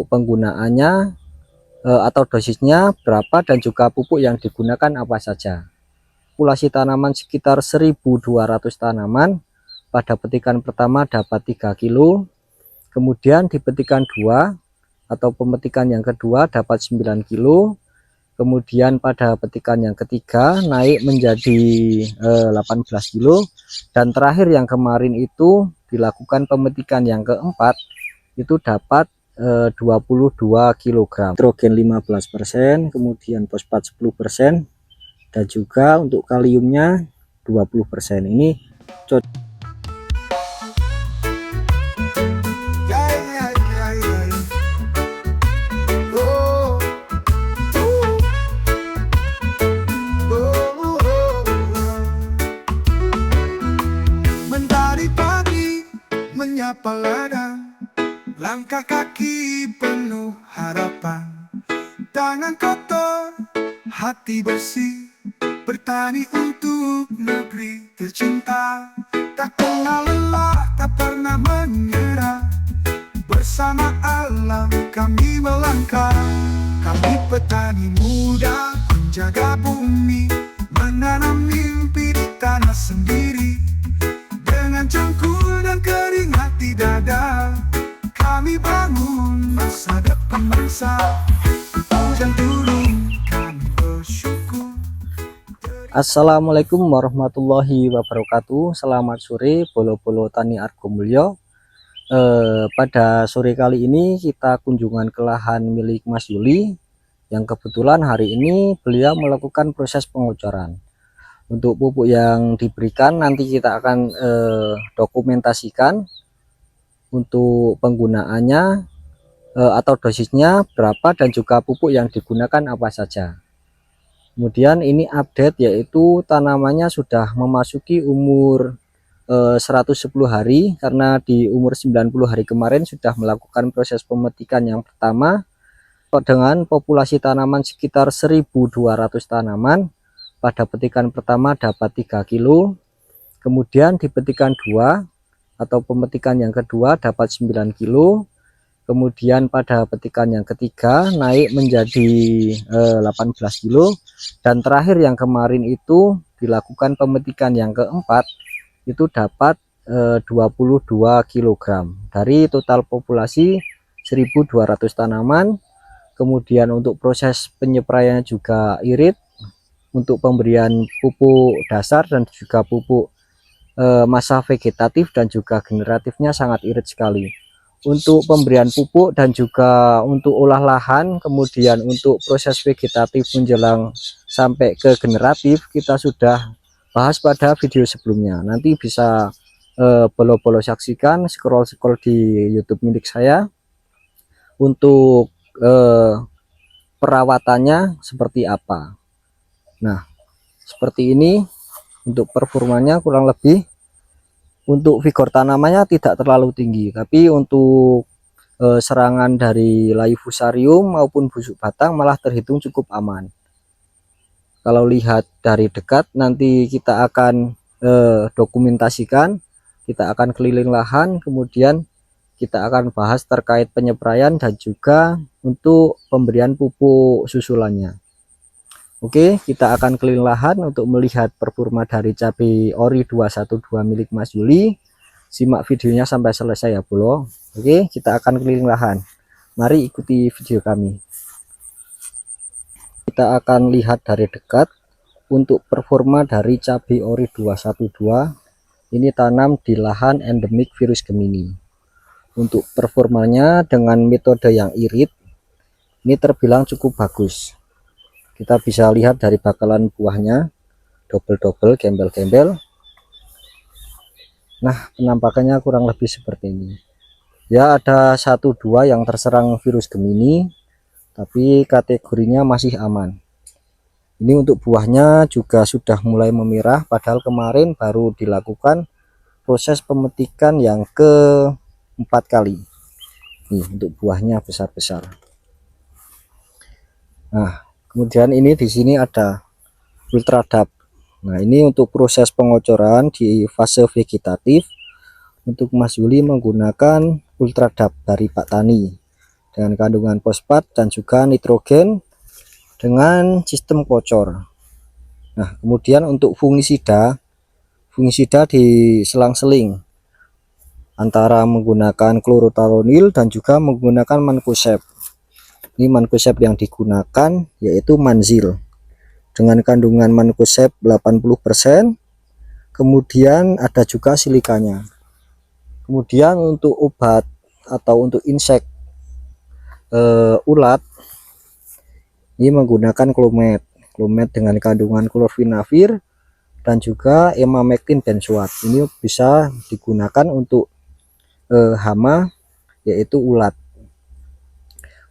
Penggunaannya atau dosisnya berapa dan juga pupuk yang digunakan apa saja. Populasi tanaman sekitar 1.200 tanaman. Pada petikan pertama dapat 3 kilo, kemudian di petikan 2 atau pemetikan yang kedua dapat 9 kilo, kemudian pada petikan yang ketiga naik menjadi 18 kilo, dan terakhir yang kemarin itu dilakukan pemetikan yang keempat itu dapat 22 kg. Nitrogen 15%, kemudian fosfat 10%, dan juga untuk kaliumnya 20%. Ini cocok. Mentari pagi menyapa ladang, langkah kaki penuh harapan, tangan kotor, hati bersih, bertani untuk negeri tercinta. Tak kenal lelah, tak pernah menyerah, bersama alam kami melangkah. Kami petani muda, menjaga bumi, menanam mimpi di tanah sendiri. Dengan jengkul dan keringat di dada, kami bangun masa depan bangsa. Hujan turun, kami bersyukur. Assalamualaikum warahmatullahi wabarakatuh. Selamat sore bolo-bolo tani Argo Mulyo. Pada sore kali ini kita kunjungan ke lahan milik Mas Yuli, yang kebetulan hari ini beliau melakukan proses pengocoran. Untuk pupuk yang diberikan nanti kita akan dokumentasikan untuk penggunaannya atau dosisnya berapa dan juga pupuk yang digunakan apa saja. Kemudian ini update, yaitu tanamannya sudah memasuki umur 110 hari, karena di umur 90 hari kemarin sudah melakukan proses pemetikan yang pertama dengan populasi tanaman sekitar 1.200 tanaman. Pada petikan pertama dapat 3 kilo, kemudian di petikan 2 atau pemetikan yang kedua dapat 9 kilo, kemudian pada petikan yang ketiga naik menjadi 18 kilo, dan terakhir yang kemarin itu dilakukan pemetikan yang keempat itu dapat 22 kg dari total populasi 1.200 tanaman. Kemudian untuk proses penyepraiannya juga irit, untuk pemberian pupuk dasar dan juga pupuk masa vegetatif dan juga generatifnya sangat irit sekali. Untuk pemberian pupuk dan juga untuk olah lahan, kemudian untuk proses vegetatif menjelang sampai ke generatif, kita sudah bahas pada video sebelumnya. Nanti bisa bolo-bolo saksikan, scroll di YouTube milik saya untuk perawatannya seperti apa. Nah, seperti ini untuk performanya kurang lebih. Untuk vigor tanamannya tidak terlalu tinggi, tapi untuk serangan dari layu fusarium maupun busuk batang malah terhitung cukup aman. Kalau lihat dari dekat, nanti kita akan dokumentasikan, kita akan keliling lahan, kemudian kita akan bahas terkait penyepraian dan juga untuk pemberian pupuk susulannya. Oke, kita akan keliling lahan untuk melihat performa dari cabai ori 212 milik Mas Yuli. Simak videonya sampai selesai ya bro. Oke, kita akan keliling lahan. Mari ikuti video kami. Kita akan lihat dari dekat untuk performa dari cabai ori 212. Ini tanam di lahan endemik virus Gemini. Untuk performanya dengan metode yang irit, ini terbilang cukup bagus. Kita bisa lihat dari bakalan buahnya, double-double, gembel-gembel. Nah, penampakannya kurang lebih seperti ini. Ya, ada 1-2 yang terserang virus Gemini, tapi kategorinya masih aman. Ini untuk buahnya juga sudah mulai memerah, padahal kemarin baru dilakukan proses pemetikan yang keempat kali. Nih, untuk buahnya besar-besar. Nah, kemudian ini di sini ada ultradap. Nah, ini untuk proses pengocoran di fase vegetatif. Untuk Mas Yuli menggunakan ultradap dari Pak Tani, dengan kandungan fosfat dan juga nitrogen dengan sistem kocor. Nah, kemudian untuk fungisida diselang-seling antara menggunakan klorotalonil dan juga menggunakan mancozeb. Ini mancozeb yang digunakan yaitu Manzil dengan kandungan mancozeb 80%, kemudian ada juga silikanya. Kemudian untuk obat atau untuk insek ulat ini menggunakan klomet dengan kandungan klorfinavir dan juga emamectin benzoat. Ini bisa digunakan untuk hama yaitu ulat.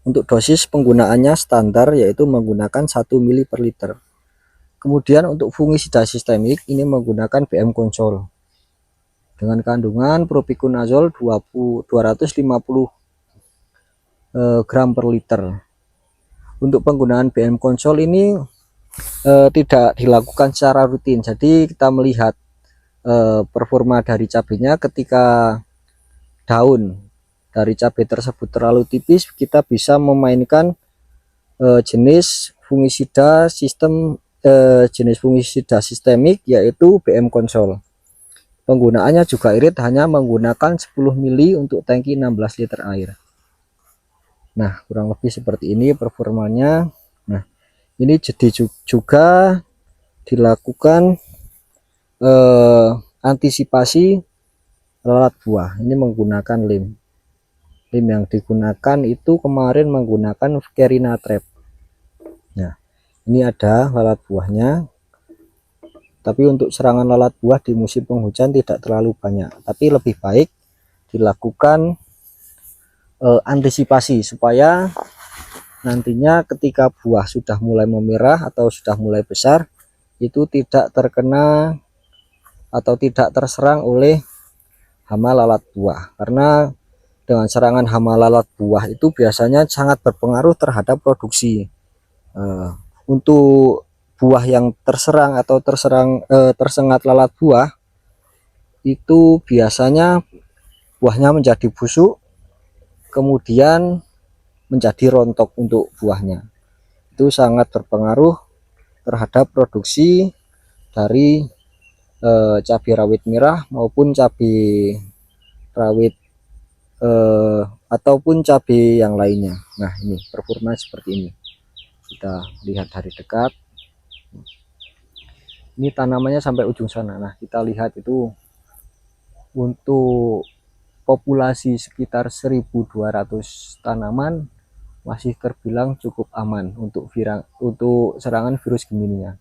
Untuk dosis penggunaannya standar yaitu menggunakan 1 ml per liter. Kemudian untuk fungisida sistemik ini menggunakan BM Konsol dengan kandungan propiconazol 250 gram per liter. Untuk penggunaan BM Konsol ini tidak dilakukan secara rutin, jadi kita melihat performa dari cabenya. Ketika daun dari cabai tersebut terlalu tipis, kita bisa memainkan jenis fungisida sistemik yaitu BM Konsol. Penggunaannya juga irit, hanya menggunakan 10 ml untuk tangki 16 liter air. Nah, kurang lebih seperti ini performanya. Nah, ini jadi juga dilakukan antisipasi lalat buah. Ini menggunakan lem yang digunakan itu kemarin menggunakan Carina Trap. Nah, ini ada lalat buahnya, tapi untuk serangan lalat buah di musim penghujan tidak terlalu banyak, tapi lebih baik dilakukan antisipasi supaya nantinya ketika buah sudah mulai memerah atau sudah mulai besar itu tidak terkena atau tidak terserang oleh hama lalat buah. Karena dengan serangan hama lalat buah itu biasanya sangat berpengaruh terhadap produksi. Untuk buah yang terserang atau tersengat lalat buah itu biasanya buahnya menjadi busuk, kemudian menjadi rontok untuk buahnya. Itu sangat berpengaruh terhadap produksi dari cabai rawit merah maupun cabai rawit ataupun cabai yang lainnya. Nah, ini performa seperti ini. Kita lihat dari dekat. Ini tanamannya sampai ujung sana. Nah, kita lihat itu untuk populasi sekitar 1.200 tanaman masih terbilang cukup aman untuk serangan virus Gemininya.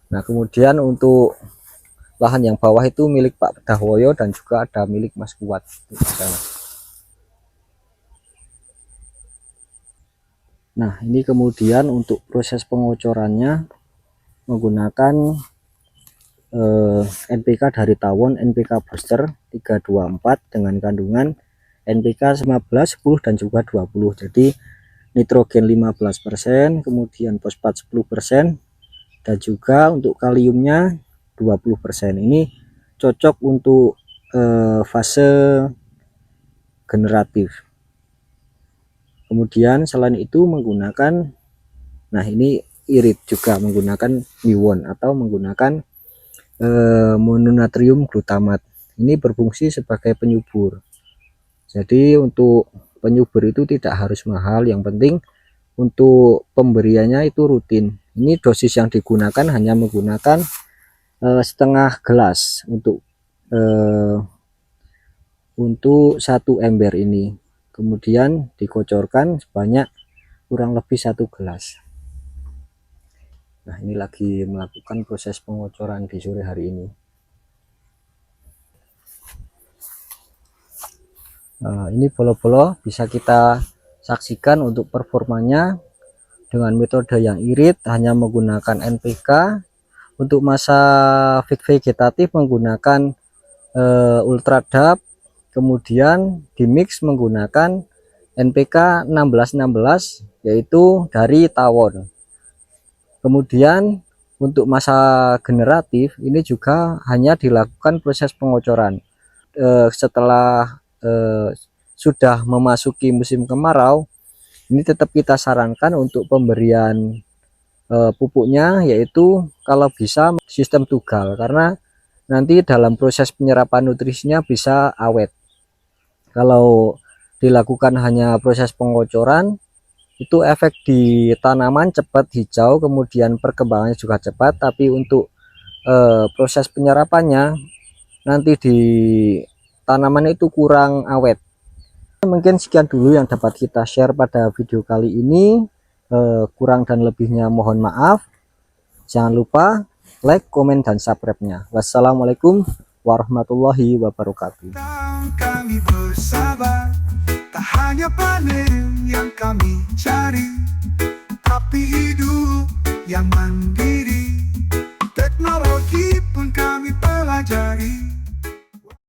Nah, kemudian untuk lahan yang bawah itu milik Pak Dahwoyo dan juga ada milik Mas Kuat di sana. Nah, ini kemudian untuk proses pengocorannya menggunakan NPK dari tawon, NPK booster 324 dengan kandungan NPK 15, 10 dan juga 20. Jadi nitrogen 15%, kemudian fosfat 10%, dan juga untuk kaliumnya 20%. Ini cocok untuk fase generatif. Kemudian selain itu menggunakan, nah ini irit juga menggunakan miwon atau menggunakan mononatrium glutamat. Ini berfungsi sebagai penyubur. Jadi untuk penyubur itu tidak harus mahal, yang penting untuk pemberiannya itu rutin. Ini dosis yang digunakan hanya menggunakan setengah gelas untuk 1 ember ini. Kemudian dikocorkan sebanyak kurang lebih 1 gelas. Nah, ini lagi melakukan proses pengocoran di sore hari ini. Nah, ini bolo-bolo bisa kita saksikan untuk performanya dengan metode yang irit, hanya menggunakan NPK. Untuk masa vegetatif menggunakan Ultra DAP, kemudian dimix menggunakan NPK 1616 yaitu dari tawon. Kemudian untuk masa generatif ini juga hanya dilakukan proses pengocoran setelah sudah memasuki musim kemarau. Ini tetap kita sarankan untuk pemberian pupuknya yaitu kalau bisa sistem tugal, karena nanti dalam proses penyerapan nutrisinya bisa awet. Kalau dilakukan hanya proses pengocoran, itu efek di tanaman cepat hijau, kemudian perkembangannya juga cepat, tapi untuk proses penyerapannya nanti di tanaman itu kurang awet. Mungkin sekian dulu yang dapat kita share pada video kali ini. Kurang dan lebihnya mohon maaf. Jangan lupa like, komen, dan subscribe-nya. Wassalamualaikum warahmatullahi wabarakatuh. Kami bersabar, tak hanya panen yang kami cari, tapi hidup yang mandiri.